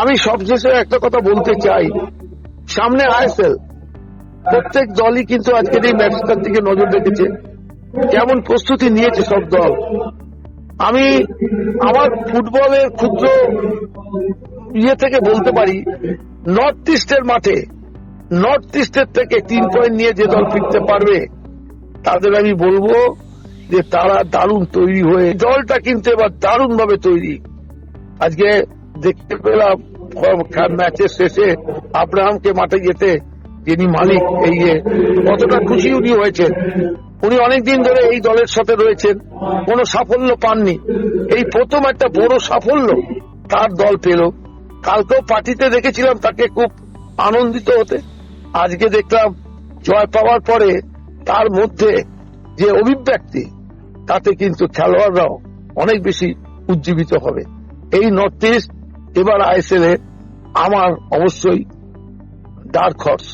আমি সবশেষে একটা কথা বলতে চাই, সামনে আইএসএল, প্রত্যেক দলই কিন্তু আজকের এই ম্যাচটার দিকে নজর রেখেছে, কেমন প্রস্তুতি নিয়েছে সব দল। আমি আমার ফুটবলের ক্ষুদ্র থেকে বলতে পারি, নর্থ ইস্টের মাঠে, নর্থ ইস্টের থেকে 3 পয়েন্ট নিয়ে যে দল ফিরতে পারবে তাদের আমি বলবো যে তারা দারুণ তৈরি হয়ে, দলটা কিন্তু এবার দারুণ ভাবে তৈরি। আজকে দেখতে পেলাম ম্যাচের শেষে আব্রাহামকে মাঠে যেতে, যিনি মালিক, এই যে কতটা খুশি উনি হয়েছেন। উনি অনেকদিন ধরে এই দলের সাথে রয়েছেন, কোনো সাফল্য পাননি, এই প্রথম একটা বড় সাফল্য তার দল পেল। কালকেও পার্টিতে দেখেছিলাম তাকে খুব আনন্দিত হতে, আজকে দেখলাম জয় পাওয়ার পরে তার মধ্যে যে অভিব্যক্তি, তাতে কিন্তু খেলোয়াড়রাও অনেক বেশি উজ্জীবিত হবে। এই নর্থ ইস্ট এবার আইএসএল এ আমার অবশ্যই ডার্ক হর্স।